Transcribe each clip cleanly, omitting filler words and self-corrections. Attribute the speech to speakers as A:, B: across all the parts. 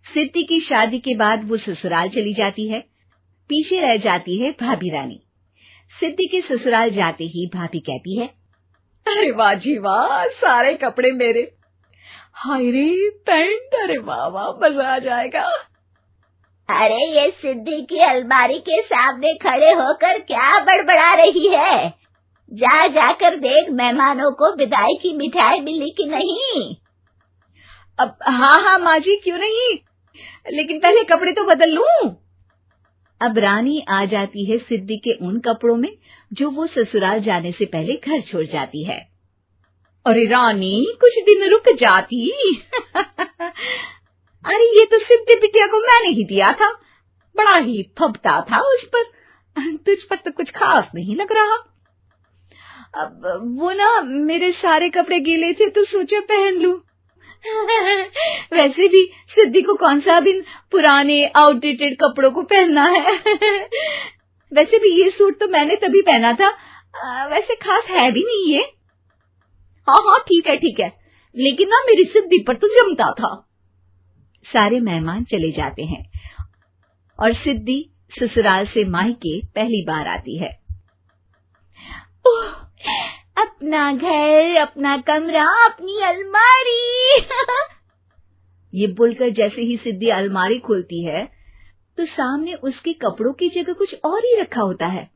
A: सिद्धि की शादी के बाद वो ससुराल चली जाती है। पीछे रह जाती है भाभी रानी। सिद्धि के ससुराल जाते ही भाभी कहती है,
B: अरे वाह जी वाह, सारे कपड़े मेरे। हाय रे पैंट, अरे वाह वाह, मजा आ जाएगा।
C: अरे ये सिद्धि की अलमारी के सामने खड़े होकर क्या बड़बड़ा रही है? जाकर देख मेहमानों को विदाई की मिठाई मिली कि नहीं।
B: अब हाँ माँ जी, क्यों नहीं, लेकिन पहले कपड़े तो बदल लूं।
A: अब रानी आ जाती है सिद्धि के उन कपड़ों में जो वो ससुराल जाने से पहले घर छोड़ जाती है।
B: अरे रानी, कुछ दिन रुक जाती। अरे ये तो सिद्धि बिटिया को मैंने ही दिया था, बड़ा ही फबता था उस पर, तुझ पर तो कुछ खास नहीं लग रहा। अब वो ना मेरे सारे कपड़े गीले थे तो सोचा पहन लूं। वैसे भी सिद्धि को कौन सा दिन पुराने आउटडेटेड कपड़ों को पहनना है। वैसे भी ये सूट तो मैंने तभी पहना था, वैसे खास है भी नहीं ये। हाँ ठीक है, लेकिन ना मेरी सिद्धि पर तो जमता था।
A: सारे मेहमान चले जाते हैं और सिद्धि ससुराल से मायके पहली बार आती है।
C: अपना घर, अपना कमरा, अपनी अलमारी।
A: ये बोलकर जैसे ही सिद्धि अलमारी खोलती है तो सामने उसके कपड़ों की जगह कुछ और ही रखा होता है।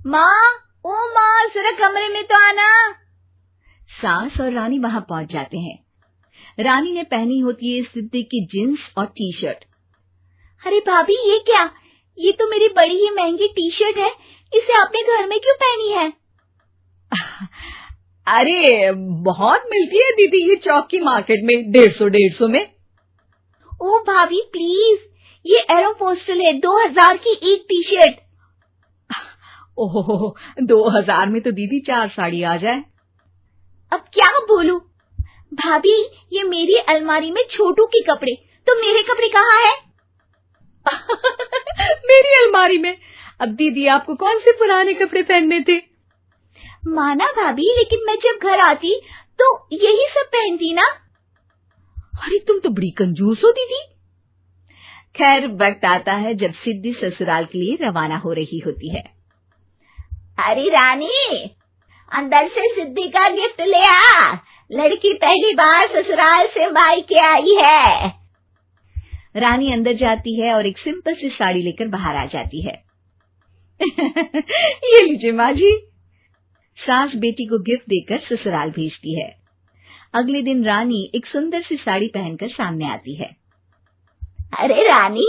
C: माँ, जरा कमरे में तो आना।
A: सास और रानी वहां पहुंच जाते हैं। रानी ने पहनी होती है सिद्धि की जींस और टी शर्ट।
C: अरे भाभी, ये क्या? ये तो मेरी बड़ी ही महंगी टी शर्ट है, इसे आपने घर में क्यों पहनी है?
B: अरे बहुत मिलती है दीदी ये चौक की मार्केट में, 150 में।
C: ओ भाभी प्लीज, ये एरोपोस्टल है, 2000 की एक टी शर्ट।
B: ओहो, 2000 में तो दीदी 4 साड़ी आ जाए।
C: अब क्या बोलूं? भाभी, ये मेरी अलमारी में छोटू के कपड़े, तो मेरे कपड़े कहाँ हैं?
B: मेरी अलमारी में? अब दीदी आपको कौन से पुराने कपड़े पहनने थे?
C: माना भाभी, लेकिन मैं जब घर आती तो यही सब पहनती ना।
B: अरे तुम तो बड़ी कंजूस हो दीदी।
A: खैर, वक्त आता है जब सिद्धि ससुराल के लिए रवाना हो रही होती है।
C: अरे रानी, अंदर से सिद्धि का गिफ्ट ले आ, लड़की पहली बार ससुराल से मायके आई है।
A: रानी अंदर जाती है और एक सिंपल सी साड़ी लेकर बाहर आ जाती है।
B: ये लीजिए माँ जी।
A: सास बेटी को गिफ्ट देकर ससुराल भेजती है। अगले दिन रानी एक सुंदर सी साड़ी पहनकर सामने आती है।
C: अरे रानी,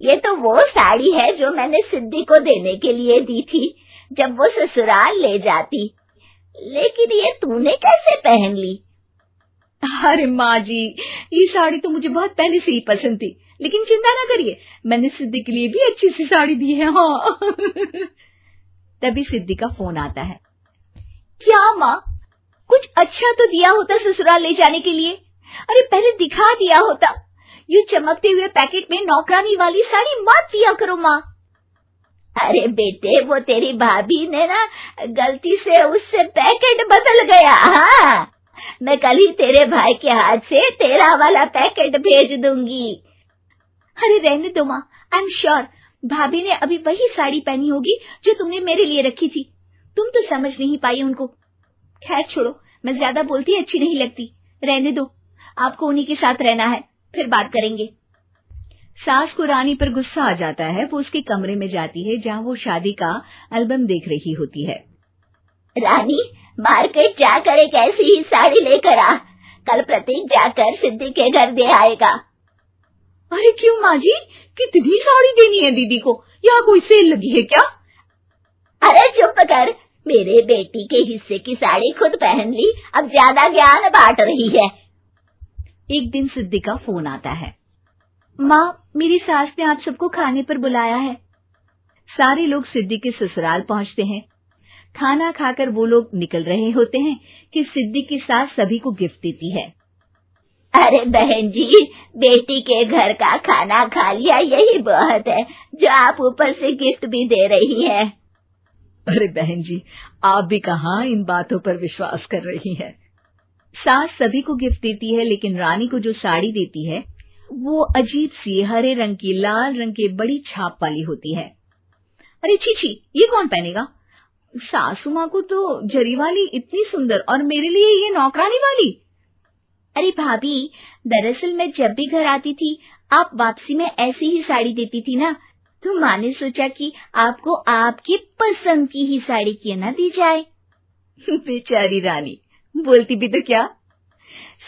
C: ये तो वो साड़ी है जो मैंने सिद्धि को देने के लिए दी थी जब वो ससुराल ले जाती, लेकिन ये तूने कैसे पहन ली?
B: अरे माँ जी, ये साड़ी तो मुझे बहुत पहले से ही पसंद थी, लेकिन चिंता ना करिए, मैंने सिद्धि के लिए भी अच्छी सी साड़ी दी है। हाँ।
A: तभी सिद्धि का फोन आता है।
C: क्या माँ, कुछ अच्छा तो दिया होता ससुराल ले जाने के लिए। अरे पहले दिखा दिया होता। यूं चमकते हुए पैकेट में नौकरानी वाली साड़ी मत दिया करो माँ। अरे बेटे, वो तेरी भाभी ने ना गलती से उससे पैकेट बदल गया। हाँ, मैं कल ही तेरे भाई के हाथ से तेरा वाला पैकेट भेज दूंगी। अरे रहने दो माँ, आई एम श्योर भाभी ने अभी वही साड़ी पहनी होगी जो तुमने मेरे लिए रखी थी। तुम तो समझ नहीं पाई उनको। खैर छोड़ो, मैं ज्यादा बोलती अच्छी नहीं लगती, रहने दो, आपको उन्हीं के साथ रहना है, फिर बात करेंगे।
A: सास को रानी पर गुस्सा आ जाता है। वो उसके कमरे में जाती है जहाँ वो शादी का एल्बम देख रही होती है।
C: रानी, मार्केट जाकर एक ऐसी ही साड़ी लेकर आ, कल प्रतीक जाकर सिद्धि के घर दे आएगा।
B: अरे क्यों माँ जी, कितनी साड़ी देनी है दीदी को? यहाँ कोई सेल लगी है क्या?
C: अरे चुप कर, मेरे बेटी के हिस्से की साड़ी खुद पहन ली, अब ज्यादा ज्ञान बांट रही है।
A: एक दिन सिद्धि का फोन आता है। माँ, मेरी सास ने आप सबको खाने पर बुलाया है। सारे लोग सिद्धि के ससुराल पहुंचते हैं। खाना खाकर वो लोग निकल रहे होते हैं कि सिद्धि की सास सभी को गिफ्ट देती है।
C: अरे बहन जी, बेटी के घर का खाना खा लिया, यही बहुत है जो आप ऊपर से गिफ्ट भी दे रही है।
B: अरे बहन जी, आप भी कहाँ इन बातों पर विश्वास कर रही हैं।
A: सास सभी को गिफ्ट देती है, लेकिन रानी को जो साड़ी देती है वो अजीब सी हरे रंग की लाल रंग के बड़ी छाप वाली होती है। अरे छी, ये कौन पहनेगा? सासू माँ को तो जरी वाली इतनी सुंदर, और मेरे लिए ये नौकरानी वाली।
C: अरे भाभी, दरअसल मैं जब भी घर आती थी आप वापसी में ऐसी ही साड़ी देती थी ना, तो माँ ने सोचा कि आपको आपकी पसंद की ही साड़ी क्यों ना दी जाए।
A: बेचारी रानी, बोलती भी तो क्या।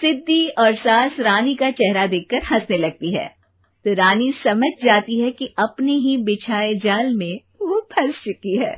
A: सिद्धि और सास रानी का चेहरा देखकर हंसने लगती है, तो रानी समझ जाती है कि अपने ही बिछाए जाल में वो फंस चुकी है।